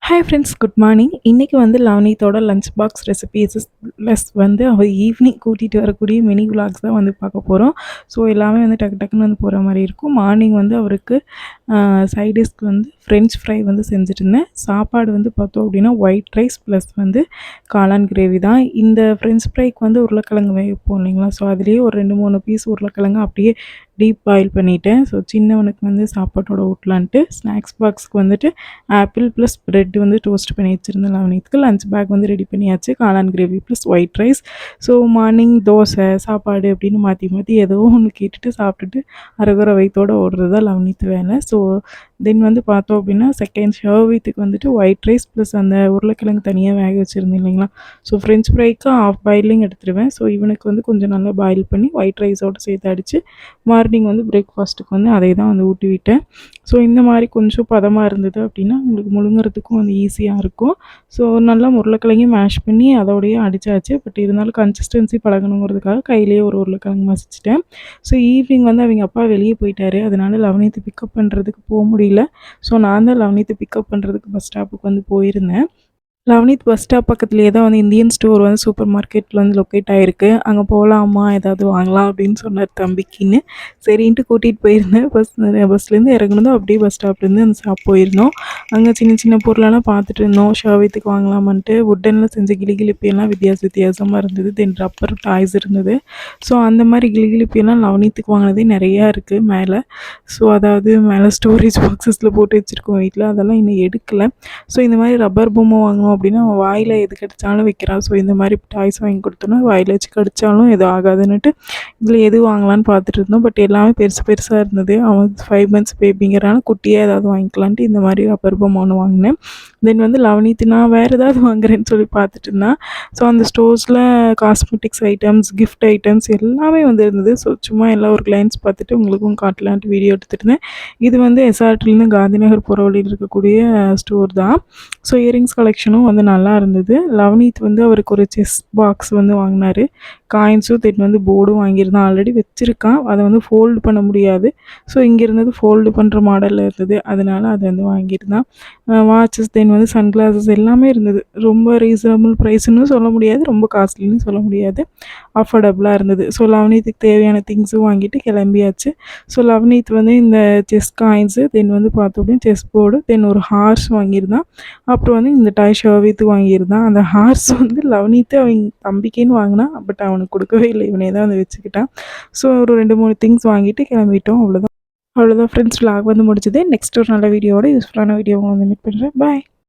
Hi friends, good morning. இன்றைக்கி வந்து லவனித்தோட lunch box recipes plus வந்து அவள் ஈவினிங் கூட்டிகிட்டு வரக்கூடிய மினி விலாக்ஸ் தான் வந்து பார்க்க போகிறோம். ஸோ எல்லாமே வந்து டக்கு டக்குன்னு வந்து போகிற மாதிரி இருக்கும். மார்னிங் வந்து அவருக்கு சைடிஷ்க்கு வந்து ஃப்ரெஞ்ச் ஃப்ரை வந்து செஞ்சுருந்தேன். சாப்பாடு வந்து பார்த்தோம் அப்படின்னா ஒயிட் ரைஸ் ப்ளஸ் வந்து காளான் கிரேவி தான். இந்த ஃப்ரெஞ்ச் ஃப்ரைக்கு வந்து உருளைக்கிழங்கு வேகப்போம் இல்லைங்களா, ஸோ அதுலேயே ஒரு 2-3 பீஸ் உருளைக்கிழங்கு அப்படியே டீப் பாயில் பண்ணிவிட்டேன். ஸோ சின்னவனுக்கு வந்து சாப்பாட்டோட ஊட்டலான்ட்டு ஸ்நாக்ஸ் பாக்ஸ்க்கு வந்துட்டு ஆப்பிள் ப்ளஸ் ப்ரெட் வந்து டோஸ்ட் பண்ணி வச்சுருந்தேன். லவனித்துக்கு லஞ்ச் பேக் வந்து ரெடி பண்ணியாச்சு. காளான் gravy plus white rice. So morning dosa சாப்பாடு அப்படின்னு மாற்றி மாற்றி ஏதோ ஒன்று கேட்டுட்டு சாப்பிட்டுட்டு அரைகுறை வயிற்றோடு ஓடுறது தான் லவனித்து வேலை. ஸோ தென் வந்து பார்த்தோம் அப்படின்னா செகண்ட் ஷர்வீத்துக்கு வந்துட்டு ஒயிட் ரைஸ் ப்ளஸ் அந்த உருளைக்கிழங்கு தனியாக வேக வச்சுருந்தேன் இல்லைங்களா, ஸோ ஃப்ரெஞ்ச் ஃப்ரைக்கு ஆஃப் பாயிலிங் எடுத்துருவேன். ஸோ இவனுக்கு வந்து கொஞ்சம் நல்லா பாயில் பண்ணி ஒயிட் ரைஸோடு சேர்த்து அடித்து மார்னிங் வந்து பிரேக்ஃபாஸ்ட்டுக்கு வந்து அதை தான் வந்து ஊட்டி விட்டேன். ஸோ இந்த மாதிரி கொஞ்சம் பதமாக இருந்தது அப்படின்னா உங்களுக்கு முழுங்குறதுக்கும் வந்து ஈஸியாக இருக்கும். ஸோ நல்லா உருளைக்கிழங்கையும் மேஷ் பண்ணி அதோடையே அடித்தாச்சு. பட் இருந்தாலும் கன்சிஸ்டன்சி பழகணுங்கிறதுக்காக கையிலேயே ஒரு உருளைக்கிழங்கு மசிச்சிட்டேன். ஸோ ஈவினிங் வந்து அவங்க அப்பா வெளியே போயிட்டார். அதனால் லவனித்து பிக்கப் பண்ணுறதுக்கு போக முடியல. ஸோ நான் தான் லவனித்து பிக்கப் பண்ணுறதுக்கு பஸ் ஸ்டாப்புக்கு வந்து போயிருந்தேன். லவனித் பஸ் ஸ்டாப் பக்கத்துலேயே தான் வந்து இந்தியன் ஸ்டோர் வந்து சூப்பர் மார்க்கெட்டில் வந்து லொக்கேட் ஆகிருக்கு. அங்கே போகலாமா, ஏதாவது வாங்கலாம் அப்படின்னு சொன்னார் தம்பிக்குன்னு. சரின்ட்டு கூட்டிகிட்டு போயிருந்தேன். பஸ்லேருந்து இறங்குனதும் அப்படியே பஸ் ஸ்டாப்லேருந்து அந்த ஷாப் போயிருந்தோம். அங்கே சின்ன சின்ன பொருளெல்லாம் பார்த்துட்டு இருந்தோம். ஷர்வீத்துக்கு வாங்கலாமான்ட்டு வுட்டனில் செஞ்ச கிளிகிளிப்பியெல்லாம் வித்தியாசமாக இருந்தது. தென் ரப்பர் டாய்ஸ் இருந்தது. ஸோ அந்த மாதிரி கிளிகிளிப்பியெல்லாம் லவனித்துக்கு வாங்கினதே நிறையா இருக்குது மேலே. ஸோ அதாவது மேலே ஸ்டோரேஜ் பாக்ஸஸில் போட்டு வச்சுருக்கோம் வீட்டில். அதெல்லாம் இன்னும் எடுக்கலை. ஸோ இந்த மாதிரி ரப்பர் பொம்மை வாங்கணும் அப்படின்னா அவன் வாயில் எது கடிச்சாலும் வைக்கிறான். ஸோ இந்த மாதிரி டாய்ஸ் வாங்கி கொடுத்தோன்னா வாயில் வச்சு கடித்தாலும் எதுவும் ஆகாதுன்னுட்டு இதில் எது வாங்கலான்னு பார்த்துட்டு இருந்தோம். பட் எல்லாமே பெருசாக இருந்தது. அவன் 5 months பேபிங்கிறனால குட்டியாக ஏதாவது வாங்கிக்கலான்ட்டு இந்த மாதிரி ரப்பர் பொம்மை ஒன்று வாங்கினேன். தென் வந்து லவனித்து நான் வேறு ஏதாவது வாங்குறேன்னு சொல்லி பார்த்துட்டு இருந்தான். ஸோ அந்த ஸ்டோர்ஸில் காஸ்மெட்டிக்ஸ் ஐட்டம்ஸ், கிஃப்ட் ஐட்டம்ஸ் எல்லாமே வந்து இருந்தது. ஸோ சும்மா எல்லாம் ஒரு கிளைன்ஸ் பார்த்துட்டு உங்களுக்கும் காட்டலான்ட்டு வீடியோ எடுத்துகிட்டு இருந்தேன். இது வந்து எஸ்ஆர்டிலேருந்து காந்திநகர் போகிற வழியில் இருக்கக்கூடிய ஸ்டோர் தான். ஸோ இயரிங்ஸ் கலெக்ஷனும் வந்து நல்லா இருந்தது. லவனித் வந்து அவருக்கு ஒரு செஸ் பாக்ஸ் வந்து வாங்கினார். காயின்ஸும் தென் வந்து போர்டும் வாங்கியிருந்தான். ஆல்ரெடி வச்சுருக்கான். அதை வந்து ஃபோல்டு பண்ண முடியாது. ஸோ இங்கே இருந்தது ஃபோல்டு பண்ணுற மாடலில் இருந்தது. அதனால் அதை வந்து வாங்கியிருந்தான். வாட்சஸ் தென் வந்து சன்கிளாஸஸ் எல்லாமே இருந்தது. ரொம்ப ரீசனபிள் ப்ரைஸ்ன்னு சொல்ல முடியாது, ரொம்ப காஸ்ட்லின்னு சொல்ல முடியாது, அஃபோர்டபுளாக இருந்தது. ஸோ லவனித்துக்கு தேவையான திங்ஸும் வாங்கிட்டு கிளம்பியாச்சு. ஸோ லவனித் வந்து இந்த செஸ் காயின்ஸு தென் வந்து பார்த்தோம் அப்படின்னா செஸ் போர்டு தென் ஒரு ஹார்ஸ் வாங்கியிருந்தான். அப்புறம் வந்து இந்த டாய் ஷர்வீத்து வாங்கியிருந்தான். அந்த ஹார்ஸ் வந்து லவனித்து அவங்க தம்பிக்குன்னு வாங்கினான். பட் அவனுக்கு கொடுக்கவே இல்லை, இவனே தான் வந்து வச்சுக்கிட்டான். ஸோ ஒரு 2-3 திங்ஸ் வாங்கிட்டு கிளம்பிட்டோம். அவ்வளோதான் ஃப்ரெண்ட்ஸ், விலாக் வந்து முடிச்சது. நெக்ஸ்ட் ஒரு நல்ல வீடியோட யூஸ்ஃபுல்லான வீடியோ வந்து மீட் பண்ணுறேன். பாய்.